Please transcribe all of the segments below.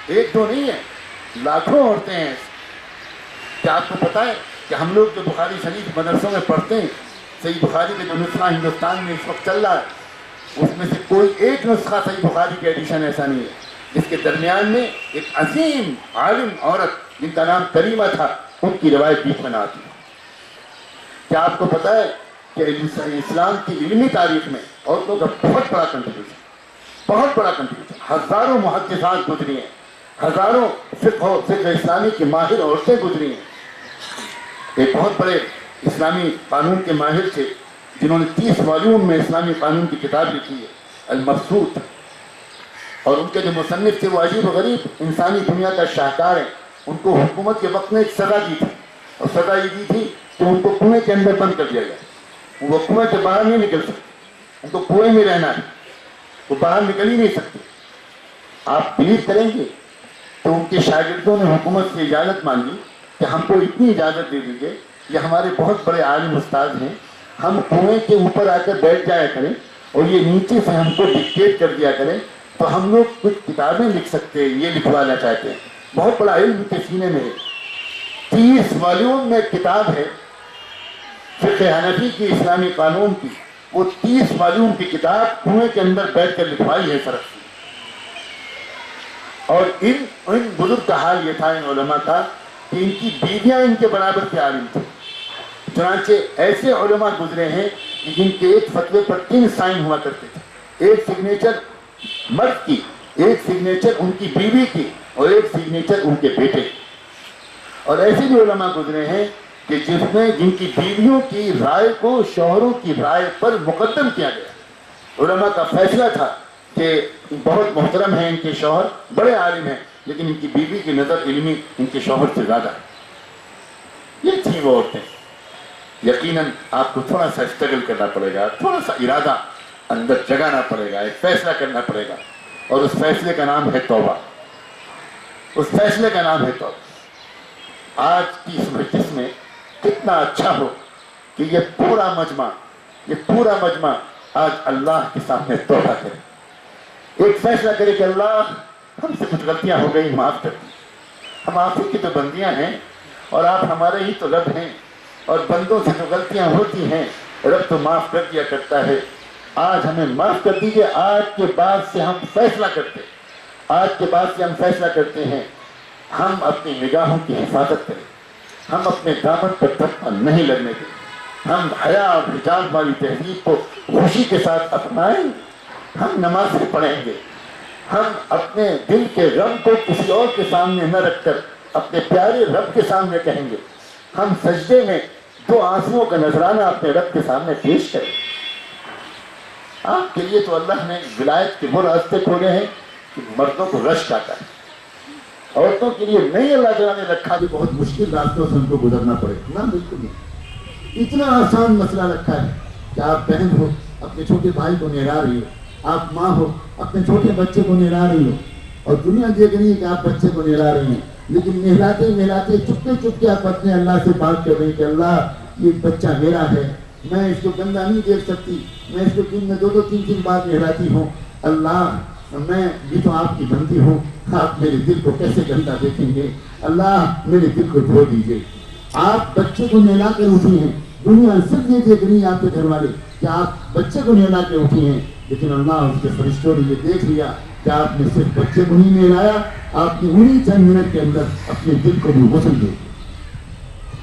ایک دو نہیں ہے، لاکھوں عورتیں ہیں. کیا آپ کو پتا ہے کہ ہم لوگ جو بخاری شریف مدرسوں میں پڑھتے ہیں، صحیح بخاری کا جو نسخہ ہندوستان میں اس وقت چل رہا ہے، اس میں سے کوئی ایک نسخہ صحیح بخاری کے ایڈیشن ایسا نہیں ہے جس کے درمیان میں ایک عظیم عالم عورت جن کا نام کریمہ تھا، ان کی روایت بیچ میں نہ آتی. کیا آپ کو پتا ہے کہ اسلام کی علمی تاریخ میں عورتوں کا بہت بڑا کنٹریبیوشن، بہت بڑا کنٹریبیوشن. ہزاروں محدثات گزری ہیں، ہزاروں فقہ اسلامی کی ماہر عورتیں گزری ہیں. ایک بہت بڑے اسلامی قانون کے ماہر تھے جنہوں نے 30 والیوم میں اسلامی قانون کی کتاب لکھی ہے، المبسوط. اور ان کے جو مصنف تھے وہ عجیب و غریب انسانی دنیا کا شاہکار ہیں. ان کو حکومت کے وقت میں ایک سزا دی تھی، اور سزا یہ دی تھی کہ ان کو کنویں کے اندر بند کر دیا گیا. وہ کنویں سے باہر نہیں نکل سکتے، ان کو کنویں میں رہنا ہے، وہ باہر نکل ہی نہیں سکتے. آپ بلیو کریں گے تو ان کے شاگردوں نے حکومت سے اجازت مانگی کہ ہم کو اتنی اجازت دے دیجیے، یہ ہمارے بہت بڑے عالم استاد ہیں، ہم کنویں کے اوپر آ کر بیٹھ جایا کریں اور یہ نیچے سے ہم کو ڈکٹیٹ کر دیا کریں تو ہم لوگ کچھ کتابیں لکھ سکتے ہیں، یہ لکھوانا چاہتے ہیں. بہت بڑا علم کے سینے میں ہے. 30 والیوم میں کتاب ہے فقہ حنفی کی اسلامی قانون کی. وہ 30 والیوم کی کتاب کنویں کے اندر بیٹھ کر لکھوائی ہے سرخ سے. اور ان بزرگ کا حال یہ تھا، ان علماء کا، کہ ان کی بیویاں ان کے برابر کے عالم تھے. چنانچہ ایسے علماء گزرے ہیں کہ جن کے ایک فتوے پر 3 سائن ہوا کرتے تھے، ایک سگنیچر مرد کی، ایک سگنیچر ان کی بیوی کی، اور ایک سگنیچر ان کے بیٹے. اور ایسے بھی علماء گزرے ہیں کہ جن کی بیویوں کی رائے کو شوہروں کی رائے پر مقدم کیا گیا. علماء کا فیصلہ تھا کہ بہت محترم ہیں ان کے شوہر، بڑے عالم ہیں، لیکن ان کی بیوی کی نظر علمی ان کے شوہر سے زیادہ ہے. یہ تھی وہ عورتیں. یقیناً آپ کو تھوڑا سا اسٹرگل کرنا پڑے گا، تھوڑا سا ارادہ اندر جگانا پڑے گا، ایک فیصلہ کرنا پڑے گا، اور اس فیصلے کا نام ہے توبہ. اس فیصلے کا نام ہے توبہ. آج کی اس مجلس میں کتنا اچھا ہو کہ یہ پورا مجمع آج اللہ کے سامنے توبہ کرے، ایک فیصلہ کرے کہ اللہ ہم سے کچھ غلطیاں ہو گئی، معاف کر دی. ہم آپ ہی کی تو بندیاں ہیں اور آپ ہمارے ہی تو رب ہیں، اور بندوں سے جو غلطیاں ہوتی ہیں رب تو معاف کر دیا کرتا ہے. آج ہمیں معاف کر دیجیے. آج کے بعد سے ہم فیصلہ کرتے ہیں ہم اپنی نگاہوں کی حفاظت کریں، ہم اپنے دامن پر دھکا نہیں لگنے دیں، ہم حیا اور حجاب والی تہذیب کو خوشی کے ساتھ اپنائیں. ہم نمازیں پڑھیں گے، ہم اپنے دل کے غم کو کسی اور کے سامنے نہ رکھ کر اپنے پیارے رب کے سامنے کہیں گے. ہم سجدے میں 2 آنسوؤں کا نذرانہ اپنے رب کے سامنے پیش کریں. آپ کے لیے تو اللہ نے ولایت کے وہ راستے کھولے ہیں کہ مردوں کو رشک آتا ہے. عورتوں کے لیے نہیں اللہ تعالیٰ نے رکھا بھی بہت مشکل راستوں سے ان کو گزرنا پڑے. نہ، بالکل نہیں. اتنا آسان مسئلہ رکھا ہے کہ آپ بہن ہو اپنے چھوٹے بھائی کو نہلا رہی ہو، آپ ماں ہو اپنے چھوٹے بچے کو نہلا رہی ہو، اور دنیا دیکھ رہی ہے کہ آپ بچے کو نہلا رہی ہیں، لیکن نہلاتے چپکے آپ اپنے اللہ سے بات کر رہے ہیں کہ اللہ یہ بچہ میرا ہے، میں اس کو گندا نہیں دیکھ سکتی، میں اس کو دن میں 2 3 بار نہلاتی ہوں. اللہ میں بھی تو آپ کی بندی ہوں، آپ میرے دل کو کیسے گندا دیکھیں گے؟ اللہ میرے دل کو دھو دیجیے. آپ بچے کو نہلا کر اٹھی ہیں، دنیا صرف یہ دیکھ رہی ہے آپ کے گھر والے کہ آپ بچے کو نہلا کے اٹھی ہیں، لیکن اللہ اس کے فرشتوں نے یہ دیکھ لیا کہ آپ نے صرف بچے کو نہیں نہلایا، آپ نے انہیں چند منٹ کے اندر اپنے دل کو بھی غسل دے دیا.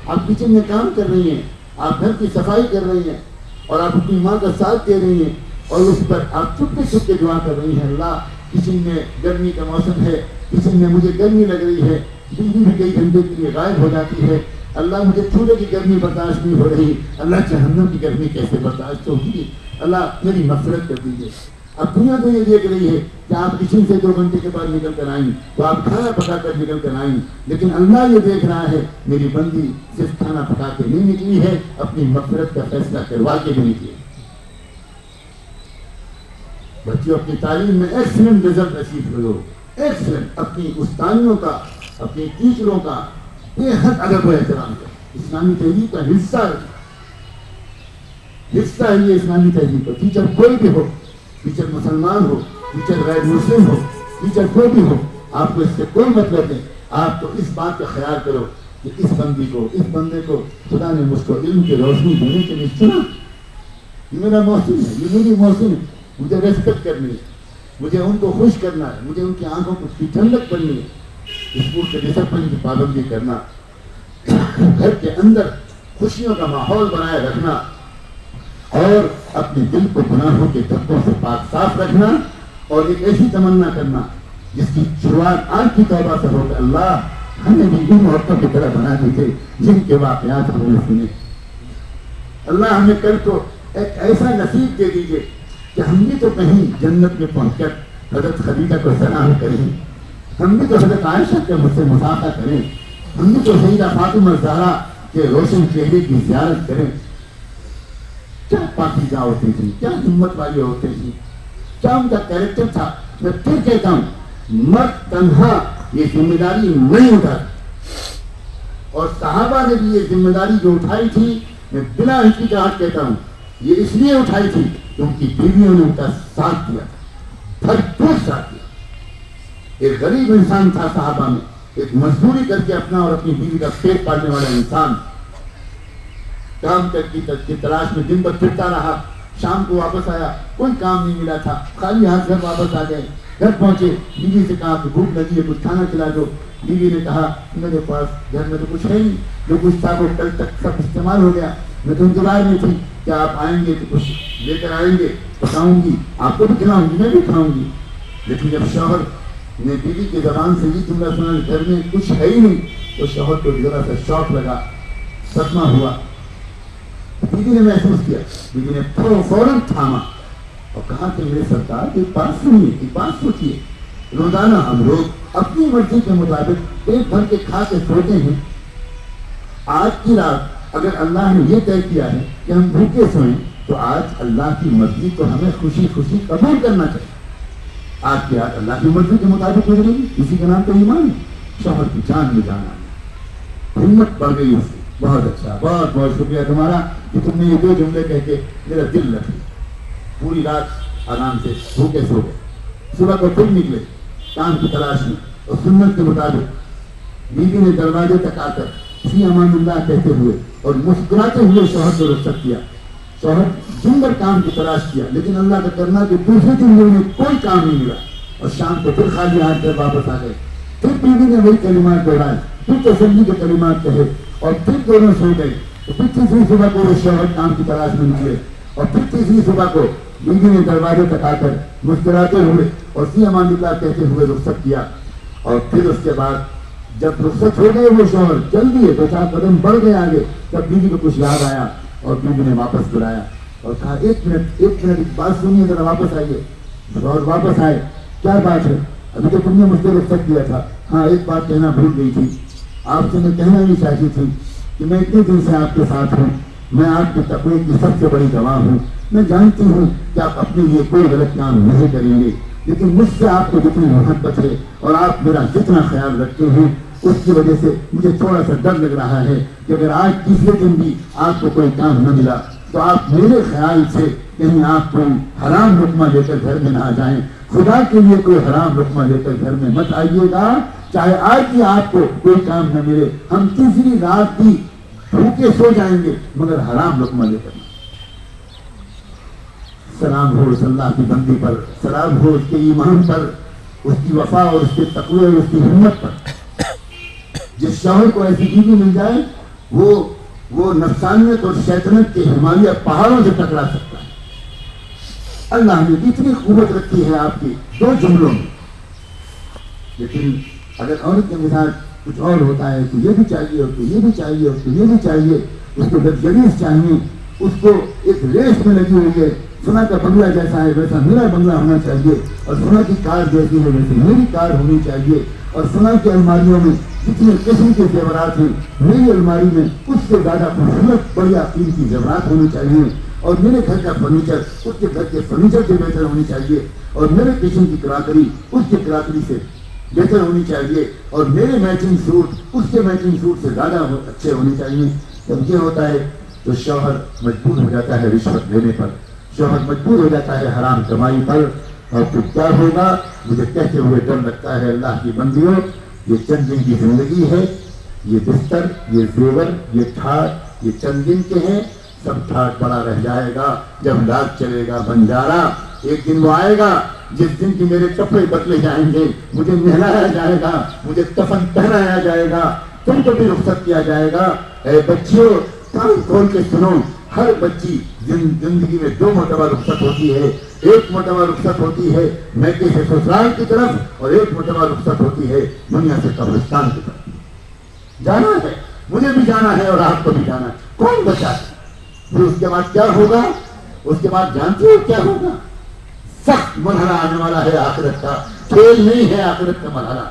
آپ کچن میں کام کر رہی ہیں، آپ گھر کی صفائی کر رہی ہیں، اور آپ اپنی ماں کا ساتھ دے رہی ہیں، اور اس پر آپ چپکے دعا کر رہی ہیں، اللہ کچن میں گرمی کا موسم ہے، کچن میں مجھے گرمی لگ رہی ہے، بجلی بھی کئی گھنٹے کے لیے غائب ہو جاتی ہے، اللہ مجھے چولہے کی گرمی برداشت نہیں ہو رہی، اللہ جہنم کی گرمی کیسے برداشت ہوگی، اللہ میری مغفرت کر دیجیے. اب دنیا تو یہ دیکھ رہی ہے کہ آپ کچن سے 2 گھنٹے کے بعد نکل کر آئیں تو آپ کھانا پکا کر نکل کر آئیں، لیکن اللہ یہ دیکھ رہا ہے میری بندی صرف کھانا پکا کے نہیں نکلی ہے، اپنی مغفرت کا فیصلہ کروا کے بھی نکلی. بچوں اپنی تعلیم میں ایکسلنٹ رزلٹ اچیو کرو، ایکسلنٹ. اپنی استادیوں کا، اپنے ٹیچروں کا بے حد ادب و احترام کرو. اسلامی تہذیب کا حصہ ہے یہ اسلامی تہذیب کا. ٹیچر کوئی بھی ہو، ٹیچر مسلمان ہو، ٹیچر غیر مسلم ہو، ٹیچر کوئی بھی ہو، آپ کو اس سے کوئی مطلب نہیں. آپ تو اس بات کا خیال کرو کہ اس بندی کو اس بندے کو خدا نے مجھ کو علم کی روشنی دینے کے لیے چنا. یہ میرا محسن ہے, یہ میری محسن ہے. مجھے ریسپیکٹ کرنی ہے, مجھے ان کو خوش کرنا ہے, مجھے ان کی آنکھوں کی ٹھنڈک کرنی ہے. اسکول کے ڈسپلن کی پابندی کرنا, گھر کے اندر خوشیوں کا ماحول بنائے رکھنا, اور اپنے دل کو گناہوں کے دھبوں سے پاک صاف رکھنا, اور ایک ایسی تمنا کرنا جس کی شروعات آج کی توبہ سے ہو کہ اللہ ہمیں بھی ان عورتوں کی طرح بنا دیتے جن کے واقعات ہم نے سنے. اللہ ہمیں کل کو ایک ایسا نصیب دے دیجیے کہ ہم بھی تو کہیں جنت میں پہنچ کر حضرت خدیجہ کو سلام کریں, ہم بھی تو حضرت عائشہ کے مجھ سے مصافحہ کریں, ہم بھی تو سیدہ فاطمہ الزہرا کے روشن چہرے کی زیارت کریں. کیا پاکیزہ ہوتی تھی, کیا ہمت والی ہوتی تھی, کیا ان کا کیریکٹر تھا. میں پھر کہتا ہوں, مرد تنہا یہ ذمہ داری نہیں اٹھا, اور صحابہ نے بھی یہ ذمہ داری جو اٹھائی تھی, میں بلا احتجاج کہتا ہوں, یہ اس لیے اٹھائی تھی کہ ان کی بیویوں نے ان کا ساتھ دیا, بھرپور ساتھ دیا. ایک غریب انسان تھا صحابہ میں, ایک مزدوری کر کے اپنا اور اپنی بیوی کا پیٹ پالنے والا انسان, کام کی تلاش میں دن بھر پھرتا رہا, شام کو واپس آیا, کوئی کام نہیں ملا تھا, خالی ہاتھ گھر واپس آ گئے. گھر پہنچے, بیوی سے کہا کہ بھوک لگی ہے, کچھ کھانا کھلا دو. بیوی نے کہا میرے پاس گھر میں تو کچھ ہے نہیں, جو کچھ تھا وہ کل تک سب استعمال ہو گیا. میں تو انتظار میں تھی کہ آپ آئیں گے تو کچھ لے کر آئیں گے, بتاؤں گی, آپ کو بھی کھلاؤں گی, میں بھی کھاؤں گی. لیکن جب شوہر نے بیوی کی زبان سے یہ جملہ سنا گھر میں کچھ ہے ہی نہیں, تو شوہر کو ذرا سا شوق لگا, صدمہ ہوا. بیوی نے محسوس کیا, بیوی نے فوراً تھاما اور کہا کہ میرے سرکار ایک بات سنیے, ایک بات سوچیے. روزانہ ہم لوگ اپنی مرضی کے مطابق پیٹ بھر کے کھا کے سوتے ہیں. آج کی رات اگر اللہ نے یہ طے کیا ہے کہ ہم بھوکے سوئیں, تو آج اللہ کی مرضی کو ہمیں خوشی خوشی قبول کرنا چاہیے. آج کی رات اللہ کی مرضی کے مطابق گزرے گی, اسی کا نام تو ایمان ہے. شوہر کی جان میں جان آئی, ہمت بڑھ گئی اس کی. بہت اچھا, بہت بہت شکریہ تمہارا کہ تم نے یہ دو جملے کہہ کے میرا دل رکھ لیا. پوری رات آرام سے بھوکے سو گئے. صبح کو پھر نکلے کام کی تلاش میں, اور سنت کے مطابق بیوی نے دروازے تک آ کر فی امان اللہ کہتے ہوئے اور مسکراتے ہوئے شوہر کو رخصت کیا. شوہر دن بھر کام کی تلاش کیا, لیکن اللہ کا کرنا کہ دوسرے دن میں کوئی کام نہیں ملا, اور شام کو پھر خالی ہاتھ کر واپس آ گئے. پھر بیوی نے وہی کلمات دہرائے, پھر تسلی کے کلمات کہے, اور پھر دونوں سو گئے. پھر تیسری صبح کو وہ شوہر کام کی تلاش میں نکلے, اور پھر تیسری صبح کو بیوی نے دروازے تک آ کر مسکراتے ہوئے اور فی امان اللہ کہتے ہوئے رخصت کیا. اور پھر اس کے بعد جب رخصت ہو گئے وہ شوہر جلدی دو چار قدم بڑھ گئے آگے, تب بیوی کو کچھ یاد آیا اور بیوی نے واپس بلایا اور کہا ایک منٹ ایک بات سنیے, ذرا واپس آئیے. شوہر واپس آئے, کیا بات ہے, ابھی تو تم نے مجھ سے رخصت کیا تھا. ہاں ایک بات کہنا بھول گئی تھی, آپ سے میں کہنا بھی چاہتی تھی کہ میں اتنے دن سے آپ کے ساتھ ہوں, میں آپ کے تقوی کی سب سے بڑی گواہ ہوں. میں جانتی ہوں کہ آپ اپنے لیے کوئی غلط کام نہیں کریں گے, لیکن مجھ سے آپ کو جتنی محبت ہے اور آپ میرا جتنا خیال رکھتے ہیں, اس کی وجہ سے مجھے تھوڑا سا ڈر لگ رہا ہے کہ اگر آج تیسرے دن بھی آپ کو کوئی کام نہ ملا تو آپ میرے خیال سے کہیں آپ کوئی حرام لقمہ لے کر گھر میں نہ آ جائیں. خدا کے لیے کوئی حرام لقمہ لے کر گھر میں مت آئیے گا, چاہے آج بھی آپ کو کوئی کام نہ ملے, ہم تیسری رات بھی بھوکے سو جائیں گے مگر حرام لقمہ لے کر. سلام ہو اس اللہ کی بندی پر, سلام ہو اس کے ایمان پر, اس کی وفا اور اس کے تقوی اور اس کی ہمت پر. جس شوہر کو ایسی بیوی مل جائے وہ نفسانیت اور شیطنت کے ہمالیہ پہاڑوں سے ٹکرا سکتا ہے. اللہ نے اتنی قوت رکھی ہے آپ کی دو جملوں میں. لیکن اگر عورت کے مزاج کچھ اور ہوتا ہے, تو یہ بھی چاہیے, اس کو یہ بھی چاہیے, اس کو یہ بھی چاہیے, اس کو لگژریز چاہیے, اس کو ایک ریس میں لگی ہوئی ہے, سنا کا بنگلہ جیسا ہے ویسا میرا بنگلہ ہونا چاہیے, اور سنا کی کار جیسی ہے ویسے میری کار ہونی چاہیے, اور سنا کی الماریوں میں جتنے قسم کے زیورات ہیں میری الماری میں اس سے زیادہ خوبصورت بڑھیا قیمتی زیورات ہونے چاہیے, اور میرے گھر کا فرنیچر اس کے گھر کے فرنیچر سے بہتر ہونی چاہیے, اور میرے کچن کی کراکری اس کی کراکری سے بہتر ہونی چاہیے, اور میرے میچنگ سوٹ اس کے میچنگ سوٹ سے زیادہ اچھے ہونے چاہیے. جب یہ ہوتا ہے تو شوہر مجبور ہو جاتا ہے رشوت لینے پر, شوہر مجبور ہو جاتا ہے حرام کمائی پر, اور پھر کیا ہوگا؟ مجھے کہتے ہوئے ڈر لگتا ہے اللہ کی بندیوں، یہ چند دن کی زندگی ہے، یہ بستر، یہ زیور، یہ ٹھاٹ، یہ چند دن کے ہیں، سب ٹھاٹ پڑا رہ جائے گا جب لاکھ چلے گا بنجارا۔ ایک دن وہ آئے گا جس دن کی میرے کپڑے بدلے جائیں گے، مجھے نہلایا جائے گا، مجھے کفن پہنایا جائے گا، تم کو بھی رخصت کیا جائے گا۔ اے بچیوں کان کھول کے سنو، ہر بچی زندگی میں 2 مرتبہ رخصت ہوتی ہے۔ ایک مرتبہ رخصت ہوتی ہے میکے سے سسرال کی طرف، اور ایک مرتبہ رخصت ہوتی ہے دنیا سے قبرستان کی طرف۔ جانا ہے، مجھے بھی جانا ہے اور آپ کو بھی جانا ہے، کون بچا ہے؟ پھر اس کے بعد کیا ہوگا؟ اس کے بعد جانتے ہو کیا ہوگا؟ سخت مرحلہ آنے والا ہے آخرت کا، کھیل نہیں ہے آخرت کا مرحلہ۔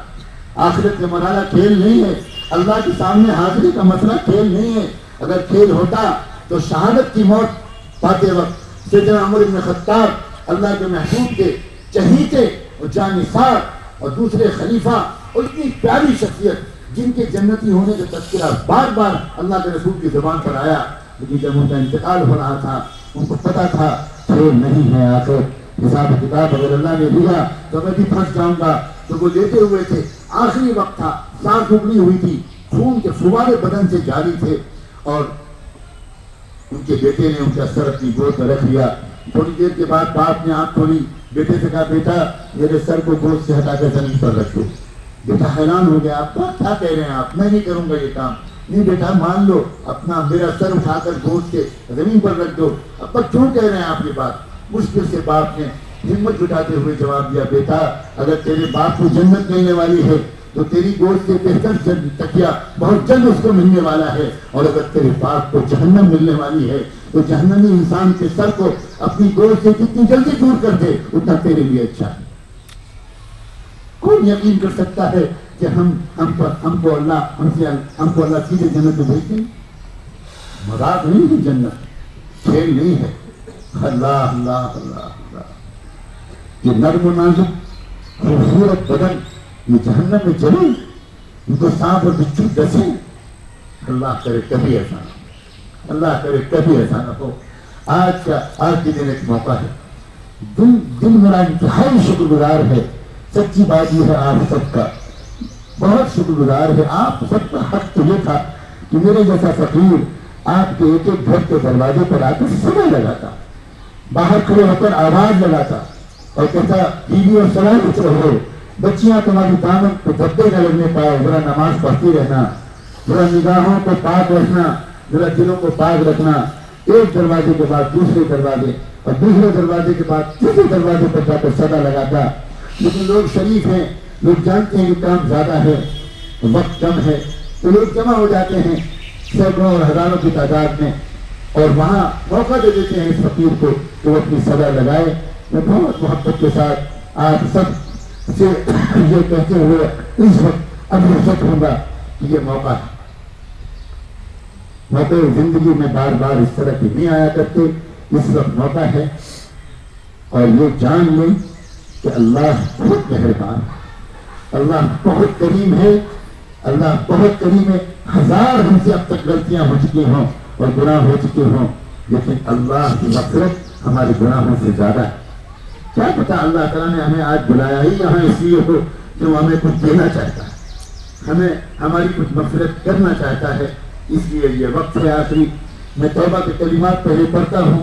آخرت کا مرحلہ کھیل نہیں ہے، اللہ کے سامنے حاضری کا مسئلہ کھیل نہیں ہے۔ اگر کھیل ہوتا تو شہادت کی موت پاتے وقت سیدنا عمر بن خطاب، اللہ کے محبوب کے چہیتے اور جانثار اور دوسرے خلیفہ، اور اتنی پیاری شخصیت جن کے جنتی ہونے کا تذکرہ بار بار اللہ کے رسول کی زبان پر آیا، لیکن جب ان کا انتقال ہو رہا تھا ان کو پتا تھا کھیل نہیں ہے آخر، حساب کتاب اگر اللہ نے لیا تو میں بھی پھنس جاؤں گا۔ تو وہ لیتے ہوئے تھے، آخری وقت تھا، سانس ابلی ہوئی تھی، خون کے فوارے بدن سے جاری تھے، اور ان کے بیٹے نے ان کا سر اپنی گود میں رکھ لیا۔ تھوڑی دیر کے بعد باپ نے آنکھ کھولی، بیٹے سے کہا بیٹا میرے سر کو گود سے ہٹا کر زمین پر رکھ دو۔ بیٹا حیران ہو گیا، ابا کیا کہہ رہے ہیں آپ؟ میں نہیں کروں گا یہ کام۔ نہیں بیٹا مان لو، اپنا میرا سر اٹھا کر گود سے زمین پر رکھ دو۔ ابا کیوں کہہ رہے ہیں آپ یہ بات؟ مشکل سے باپ نے ہمت جٹاتے ہوئے جواب دیا، بیٹا اگر تیرے باپ کو جنت ملنے والی ہے تو تیری گود سے بہتر تکیا بہت جلد اس کو ملنے والا ہے، اور اگر تیرے باپ کو جہنم ملنے والی ہے تو جہنمی انسان کے سر کو اپنی گود سے جتنی جلدی دور کر دے اتنا تیرے لیے اچھا ہے۔ کون یقین کر سکتا ہے کہ ہم کو اللہ سیدھے جنت میں بھیج دیں؟ مذاق نہیں ہے، جنت کھیل نہیں ہے۔ اللہ اللہ اللہ اللہ، یہ نرم و نازک خوبصورت بدن یہ جہنم میں چلے، ان کو سانپ اور بچھو ڈسے۔ اللہ کرے کبھی ایسا نہ ہو، اللہ کرے کبھی ایسا نہ ہو۔ آج کے دن ایک موقع ہے، دن میرا انتہائی شکر گزار ہے، سچی بات یہ ہے آپ سب کا بہت شکر گزار ہے۔ آپ سب کا حق تو یہ تھا کہ میرے جیسا فقیر آپ کے ایک ایک گھر کے دروازے پر آ کر سمے لگاتا، باہر کھڑے ہو کر آواز لگاتا اور کہتا بیوی اور سلام کچھ رہو، بچیاں تمہاری دامن کو دھبے نہ لگنے پائے، ذرا نماز پڑھتی رہنا، ذرا نگاہوں کو پاک رکھنا، ذرا دلوں کو پاک رکھنا۔ ایک دروازے کے بعد دوسرے دروازے اور دوسرے دروازے کے بعد تیسرے دروازے پر جا کر صدا لگاتا۔ لیکن لوگ شریف ہیں، لوگ جانتے ہیں کہ کام زیادہ ہے، وقت کم ہے، تو لوگ جمع ہو جاتے ہیں سینکڑوں اور ہزاروں کی تعداد میں، اور وہاں موقع دے دیتے ہیں اس فقیر کو کہ وہ اپنی صدا لگائے۔ میں بہت محبت کے ساتھ آپ سب سے یہ کہتے ہوئے اس وقت اب رخصت ہوں گا کہ یہ موقع ہے، موقع زندگی میں بار بار اس طرح کی نہیں آیا کرتے، اس وقت موقع ہے۔ اور یہ جان لیں کہ اللہ بہت مہربان ہے، اللہ بہت کریم ہے، اللہ بہت کریم ہے۔ ہزار ہم سے اب تک غلطیاں ہو چکی ہوں اور گناہ ہو چکے ہوں، لیکن اللہ کی مغفرت ہمارے گناہوں سے زیادہ ہے۔ کیا پتا اللہ تعالیٰ نے ہمیں آج بلایا ہی یہاں اس لیے ہو کہ وہ ہمیں کچھ دینا چاہتا ہے، ہمیں ہماری کچھ مغفرت کرنا چاہتا ہے، اس لیے یہ وقت ہے آخری۔ میں توبہ کے کلمات پہلے پڑھتا ہوں،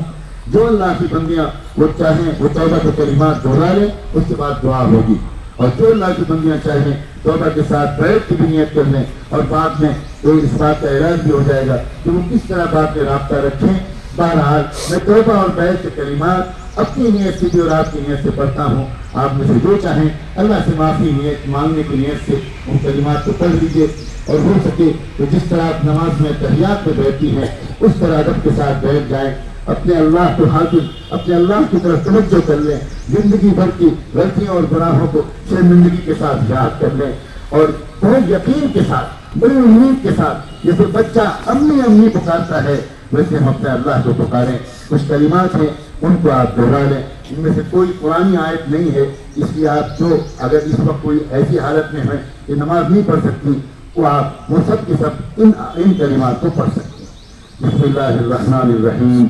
جو اللہ کی بندیاں وہ چاہیں وہ توبہ کے کلمات دہرا لیں، اس کے بعد دعا ہوگی، اور جو اللہ کی بندیاں چاہیں توبہ کے ساتھ بیعت کی بھی نیت کر لیں، اور بعد میں اس بات کا اعلان بھی ہو جائے گا کہ وہ کس طرح بات میں رابطہ رکھیں۔ بہرحال میں توبہ اور بیعت کے کلمات اپنی نیت سے بھی اور آپ کی نیت سے پڑھتا ہوں۔ آپ میں سے جو چاہیں اللہ سے معافی نیت مانگنے کی نیت سے ان کلمات کو پڑھ لیجیے، اور ہو سکے تو جس طرح آپ نماز میں تحیات میں بیٹھتی ہیں اس طرح ادب کے ساتھ بیٹھ جائیں، اپنے اللہ کو حافظ اپنے اللہ کی طرف توجہ کر لیں، زندگی بھر کی غلطیوں اور گناہوں کو شرمندگی کے ساتھ یاد کر لیں، اور بہت یقین کے ساتھ بڑی امید کے ساتھ جیسے بچہ امی امی پکارتا ہے ویسے ہم اپنے اللہ کو پکاریں۔ کچھ کلمات ہیں ان کو آپ دہرا لیں، ان میں سے کوئی قرآنی آیت نہیں ہے، اس لیے آپ جو اگر اس وقت کوئی ایسی حالت میں ہیں کہ نماز نہیں پڑھ سکتی وہ آپ وہ سب کے سب ان کلمات کو پڑھ سکتے ہیں۔ بسم اللہ الرحمن الرحیم،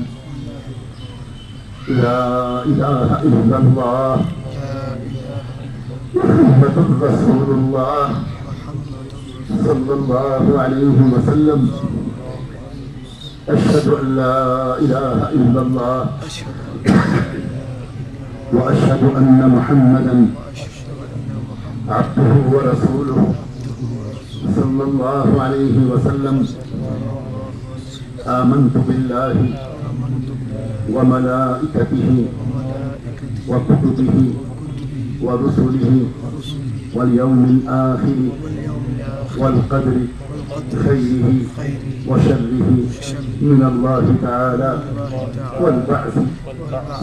لا الہ الا اللہ محمد رسول الله صلى الله عليه وسلم. أشهد أن لا إله إلا الله وأشهد أن محمدا عبده ورسوله صلى الله عليه وسلم. آمنت بالله وملائكته وكتبه ورسله واليوم الآخر والقدر خيره وشره من الله تعالى والبعث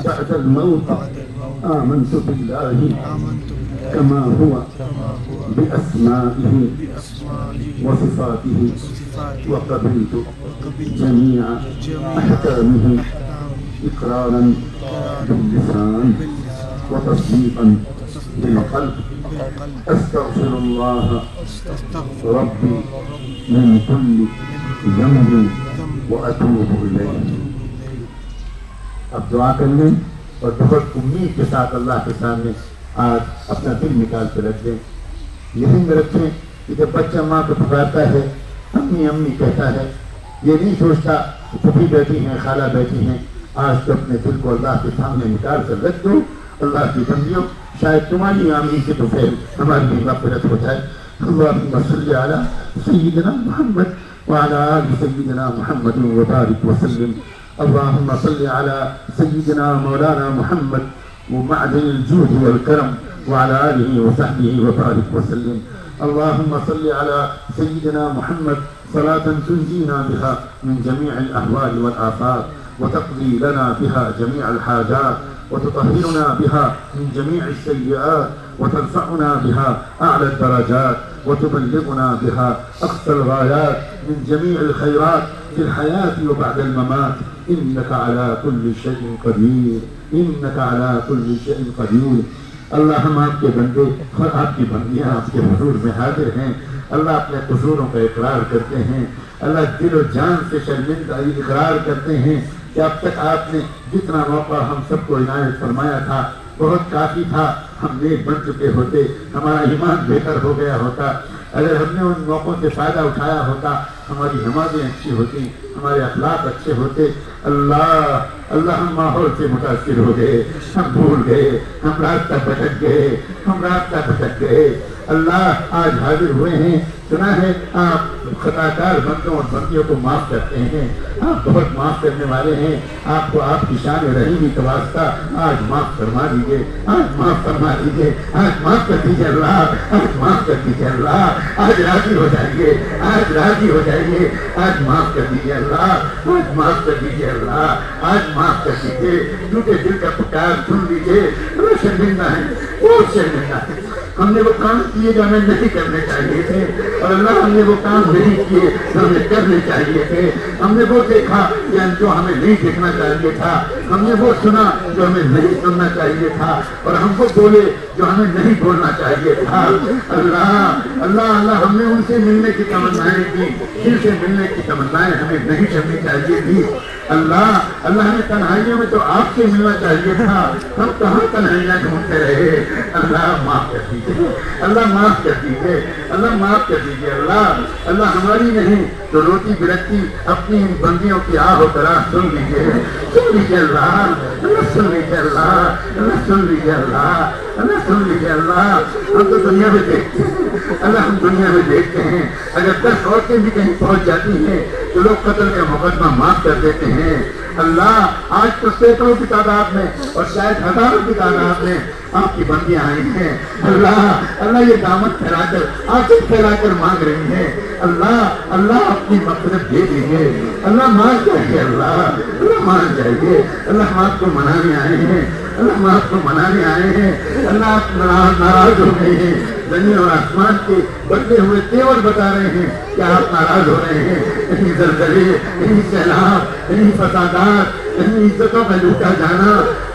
بعد الموت. آمنت بالله كما هو بأسمائه وصفاته وقبلت جميع أحكامه إقرارا باللسان وتصديقا بالقلب. أستغفر الله ربي من كل ذنب وأتوب إليه. اب دعا کر لیں اور بہت امید کے ساتھ اللہ کے سامنے آج اپنا دل نکال کے رکھ دیں. یقین میں رکھیں کہ جب بچہ ماں کو پکارتا ہے امی امی کہتا ہے، یہ نہیں سوچتا پھوپھی بیٹھی ہیں خالہ بیٹھی ہیں. آج تو اپنے دل کو اللہ کے سامنے نکال کر رکھ دو. اللہ کی بندیوں، شاید تمہاری آمین سے تو پھر ہماری بھی مغفرت ہو جائے. اللہم صلی علی سیدنا محمد وعلی آل سیدنا محمد وبارک وسلم. اللہم صلی علی سیدنا مولانا محمد ومعدن الجود والکرم وعلى آله وصحبه وبارك وسلم. اللهم صل على سيدنا محمد صلاة تنجينا بها من جميع الأهوال والآفات وتقضي لنا بها جميع الحاجات وتطهرنا بها من جميع السيئات وترفعنا بها أعلى الدرجات وتبلغنا بها أقصى الغايات من جميع الخيرات في الحياة وبعد الممات. إنك على كل شيء قدير. إنك على كل شيء قدير. اللہ ہم آپ کے بندے اور آپ کی بندیاں آپ کے حضور میں حاضر ہیں. اللہ اپنے قصوروں کا اقرار کرتے ہیں. اللہ دل و جان سے شرمندہ اقرار کرتے ہیں کہ اب تک آپ نے جتنا موقع ہم سب کو عنایت فرمایا تھا بہت کافی تھا. ہم نیک بن چکے ہوتے، ہمارا ایمان بہتر ہو گیا ہوتا. اگر ہم نے ان موقعوں سے فائدہ اٹھایا ہوتا ہماری نمازیں اچھی ہوتی، ہمارے اخلاق اچھے ہوتے. اللہ ہم ماحول سے متاثر ہو گئے، ہم بھول گئے، ہم راستہ بھٹک گئے. اللہ آج حاضر ہوئے ہیں. سنا ہے آپ خطا کار بندوں اور بندیوں کو معاف کرتے ہیں. آپ بہت معاف کرنے والے ہیں. آپ کو آپ کی شان رحیمی کا واسطہ آج معاف فرما دیجیے. آج معاف فرما دیجیے. آج معاف کر دیجیے اللہ. آج معاف کر دیجیے اللہ. آج راضی ہو جائیے. آج راضی ہو جائیے. آج معاف کر دیجیے اللہ. آج معاف کر دیجیے اللہ. آج معاف کر دیجیے. ٹوٹے دل کا پکار سن لیجیے. اللہ شرمندہ ہے، بہت شرمندہ ہے. ہم نے وہ کام کیے جو ہمیں نہیں کرنے چاہیے تھے، اور اللہ ہم نے وہ کام نہیں کیے جو ہمیں کرنے چاہیے تھے. ہم نے وہ دیکھا جو ہمیں نہیں دیکھنا چاہیے تھا. ہم نے وہ سنا جو ہمیں نہیں سننا چاہیے تھا، اور ہم کو بولے جو ہمیں نہیں بولنا چاہیے تھا. اللہ اللہ اللہ ہم نے ان سے ملنے کی تمنائیں کی، دل سے ملنے کی تمنائیں ہمیں نہیں کرنی چاہیے تھی. اللہ ہمیں تنہائیوں میں تو آپ سے ملنا چاہیے تھا. ہم کہاں تنہائیاں ڈھونڈتے رہے. اللہ معاف کر دیجیے. اللہ معاف کر دیجیے. اللہ معاف کر دیجیے. اللہ ہماری نہیں تو روٹی برکتی اپنی ان بندیوں کی آہ و طرح سن لیجیے. سن لیجیے اللہ. سن لیجیے اللہ. سن لیجیے اللہ. سن لیجیے اللہ. ہم تو دنیا میں دیکھتے ہیں اللہ. ہم دنیا میں دیکھتے ہیں اگر 10 عورتیں بھی کہیں پہنچ جاتی ہیں تو لوگ قتل کا مقدمہ معاف کر دیتے ہیں. اللہ آج تو سینکڑوں کی تعداد میں اور شاید ہزاروں کی تعداد میں آپ کی بندیاں آئی ہیں. اللہ یہ دامت پھیلا کر آنسو پھیلا کر مانگ رہی ہیں. اللہ اپنی مغفرت دے دیجیے. اللہ مان جائیے. اللہ مان جائیے. اللہ ہم آپ کو منانے آئے ہیں. اللہ آپ ناراض ہو گئے ہیں. زمین اور آسمان کے بدلے ہوئے تیور بتا رہے ہیں کہ آپ ناراض ہو رہے ہیں. کہیں زلزلے، کہیں سیلاب، کہیں فسادات، کہیں عزتوں کا لوٹا جانا.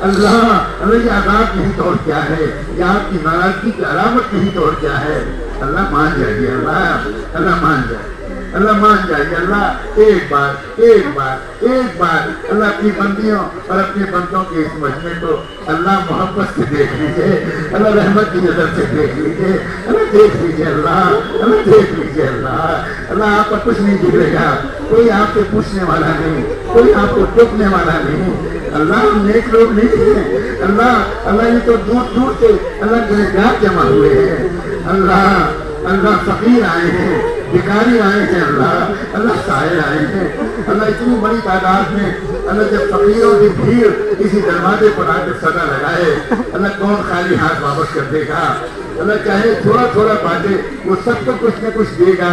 اللہ یہ عذاب نہیں تو اور کیا ہے؟ یہ آپ کی ناراضگی کی علامت نہیں تو اور کیا ہے؟ اللہ مان جائیے. اللہ مان جائے. اللہ مان جائیے اللہ ایک بار اللہ اپنی بندیوں اور اپنے بندوں کے اس مجمع کو اللہ محبت سے دیکھ لیجیے، اللہ رحمت کی نظر سے دیکھ لیجیے، اللہ دیکھ لیجیے اللہ دیکھ لیجیے اللہ آپ پر کچھ نہیں بگڑے گا، کوئی آپ سے پوچھنے والا نہیں، کوئی آپ کو ٹوکنے والا نہیں، اللہ ہم نیک لوگ نہیں ہیں، اللہ یہ تو دور سے اللہ گنہگار جمع ہوئے ہیں، اللہ فقیر آئے ہیں، بھکاری آئے ہیں، اللہ سائل آئے ہیں، اللہ اتنی بڑی تعداد میں اللہ جب فقیروں کی بھیڑ کسی دروازے پر آ کر صدا لگائے، اللہ کون خالی ہاتھ واپس کر دے گا؟ اللہ چاہے تھوڑا باتیں وہ سب کو کچھ نہ کچھ دے گا،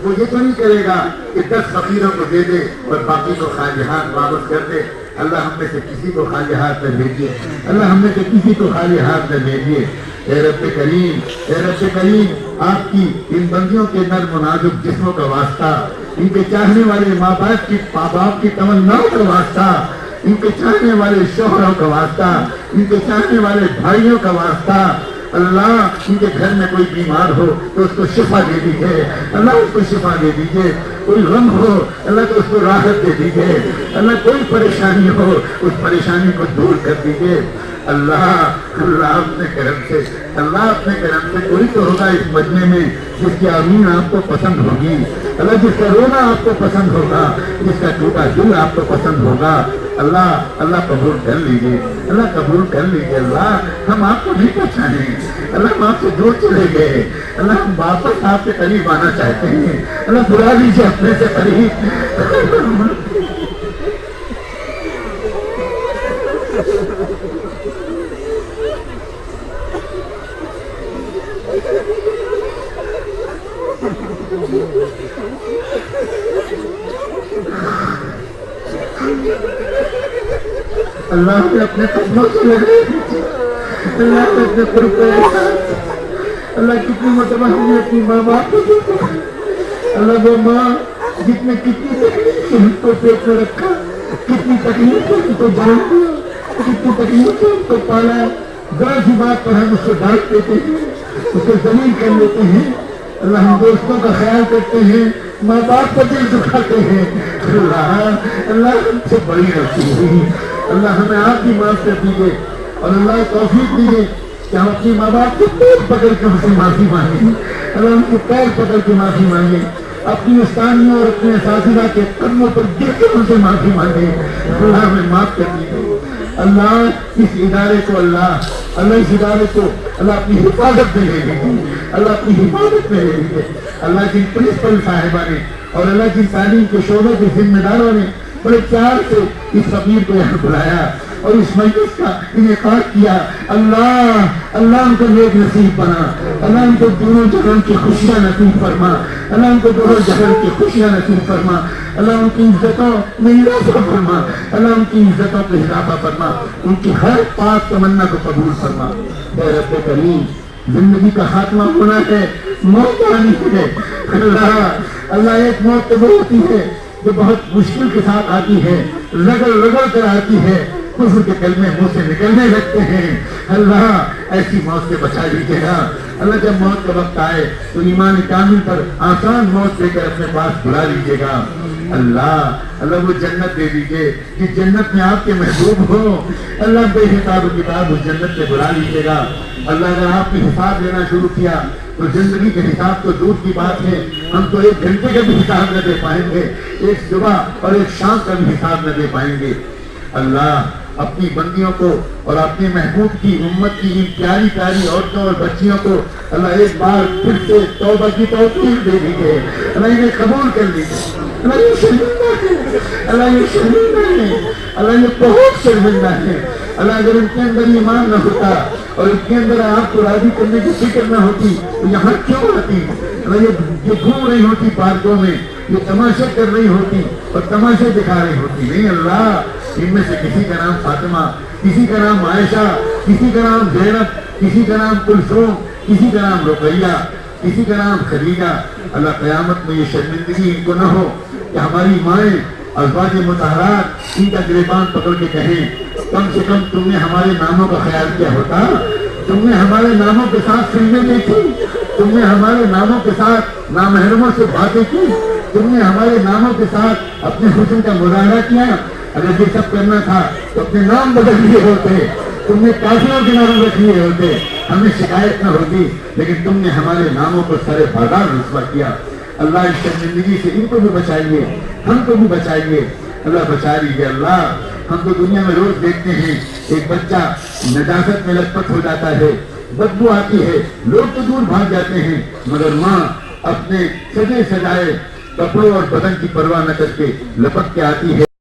وہ یہ تو نہیں کرے گا کہ 10 فقیروں کو دے دے اور باقی کو خالی ہاتھ واپس کر دے۔ اللہ ہم میں سے کسی کو خالی ہاتھ نہ بھیجیے، اللہ ہم میں سے کسی کو خالی ہاتھ نہ بھیجیے۔ اے رب کریم آپ کی ان بندیوں کے نرم و نازک جسموں کا واسطہ، ان کے چاہنے والے ماں باپ کی تمناؤں کا واسطہ، ان کے چاہنے والے شوہروں کا واسطہ، ان کے چاہنے والے بھائیوں کا واسطہ، اللہ ان کے گھر میں کوئی بیمار ہو تو اس کو شفا دے دیجیے، اللہ اس کو شفا دے دیجیے، کوئی غم ہو اللہ تو اس کو راحت دے دیجیے، اللہ کوئی پریشانی ہو اس پریشانی کو دور کر دیجیے۔ اللہ اپنے کرم سے کوئی تو ہوگا اس مجمع میں جس کی آمین آپ کو پسند ہوگی، اللہ جس کا رونا آپ کو پسند ہوگا، جس کا ٹوٹا دل آپ کو پسند ہوگا، اللہ قبول کر لیجیے، اللہ قبول کر لیجیے۔ اللہ ہم آپ کو نہیں پہچانے، اللہ ہم آپ سے دور چلے گئے، اللہ ہم واپس آپ کے قریب آنا چاہتے ہیں، اللہ بلا لیجیے اپنے سے قریب۔ اللہ نے اپنے قدموں سے لگے، اللہ نے اپنے قربے، اللہ کتنی مرتبہ ہم نے اپنی ماں باپ کو دیکھا، اللہ وہ ماں جس نے کتنی تکلیف ہم کو پیٹ میں رکھا، کتنی تکلیف سے ہم کو جان دیا، کتنی تکلیف سے ہم کو پالا، ذرا سی بات پر ہم اس کو ڈانٹ دیتے ہیں، اس کو ذلیل کر لیتے ہیں، اللہ ہم دوستوں کا خیال کرتے ہیں، ماں باپ کو دل دکھاتے ہیں، اللہ ہم سے بڑی رکھی ہوئی، اللہ ہمیں آپ کی معاف کر دیجیے اور اللہ توفیق دیجیے کہ ہم اپنی ماں باپ کے پیر پکڑ کے ان سے معافی مانگیں، اللہ ان کے پیر پکڑ کے معافی مانگیں، اپنی استانیوں اور اپنے اساتذہ کے قدموں پر گر کے ان سے معافی مانگیں، اللہ ہمیں معاف کر دیجیے۔ اللہ اس ادارے کو اللہ اس ادارے کو اللہ اپنی حفاظت میں لے لیجیے، اللہ اپنی حفاظت میں لے لیجیے، اللہ جن پرنسپل صاحبہ نے اور اللہ جن تعلیم کے شعبے کے ذمہ داروں نے بڑے پیار سے اس فقیر کو یہاں بلایا اور اس مجلس کا انعقاد کیا، اللہ ان کو نیک نصیب بنا، اللہ ان کو دونوں جہان کی خوشیاں نصیب فرما، اللہ ان کو دونوں جہان کی خوشیاں نصیب فرما، اللہ ان کی عزتوں میں اضافہ فرما، اللہ ان کی عزتوں کو اضافہ فرما، ان کی ہر پاک تمنا کو قبول فرما۔ اے رب کریم زندگی کا خاتمہ ہونا ہے، موت آنی ہے، اللہ ایک موت تو وہ ہوتی ہے جو بہت مشکل کے ساتھ آتی ہے، رگڑ کر آتی ہے، کفر کے کلمے منہ سے نکلنے لگتے ہیں، اللہ ایسی موت سے بچا لیجیے گا، اللہ جب موت کا وقت آئے تو ایمان کامل پر آسان موت دے کر اپنے پاس بلا لیجیے گا، اللہ وہ جنت دے دیجیے جس جنت میں آپ کے محبوب ہو، اللہ بے حساب و کتاب اس جنت میں بلا لیجیے گا، اللہ اگر آپ نے حساب لینا شروع کیا تو زندگی کے حساب تو دور کی بات ہے، ہم تو 1 گھنٹے کا بھی حساب نہ دے پائیں گے، ایک صبح اور ایک شام کا بھی حساب نہ دے پائیں گے۔ اللہ اپنی بندیوں کو اور اپنے محبوب کی امت کی ان پیاری پیاری عورتوں اور بچیوں کو اللہ ایک بار پھر سے توبہ کی توفیق دے دیجیے، اللہ انہیں قبول کر لیجیے، اللہ یہ شرمندہ ہے، اللہ یہ شرمندہ ہے، اللہ یہ بہت شرمندہ ہے، اللہ اگر ان کے اندر ایمان نہ ہوتا اور ان کے اندر آپ کو راضی کرنے کی فکر نہ ہوتی تو یہاں کیوں آتی؟ اللہ یہ گھوم رہی ہوتی پارکوں میں، یہ تماشے کر رہی ہوتی اور تماشے دکھا رہی ہوتی، نہیں اللہ ان میں سے کسی کا نام فاطمہ، کسی کا نام عائشہ، کسی کا نام زینب، کسی کا نام کلثوم، کسی کا نام رقیہ، کسی کا نام خدیجہ، اللہ قیامت میں یہ شرمندگی ان کو نہ ہو کہ ہماری مائیں ازواج مطہرات ان کا گریبان پکڑ کے کہیں کم سے کم تم نے ہمارے ناموں کا خیال کیا ہوتا، تم نے ہمارے ناموں کے ساتھ فلمیں دیکھی، تم نے ہمارے ناموں کے ساتھ نامحرموں سے باتیں کی، تم نے ہمارے ناموں کے ساتھ اپنے حسن کا مظاہرہ کیا۔ اگر یہ سب کرنا تھا تو اپنے نام بدل لیے ہوتے، تم نے کافروں کے نام رکھ لیے ہوتے، ہمیں شکایت نہ ہوتی، لیکن تم نے ہمارے ناموں کو سارے بازار رسوا کیا۔ اللہ اس شرمندگی سے ان کو بھی بچائیے، ہم کو بھی بچائیے، اللہ بچا لیجیے۔ اللہ ہم تو دنیا میں روز دیکھتے ہیں ایک بچہ نجاست میں لت پت ہو جاتا ہے، بدبو آتی ہے، لوگ تو دور بھاگ جاتے ہیں، مگر ماں اپنے سجے سجائے کپڑوں اور بدن کی پرواہ نہ کر کے لپک کے آتی ہے۔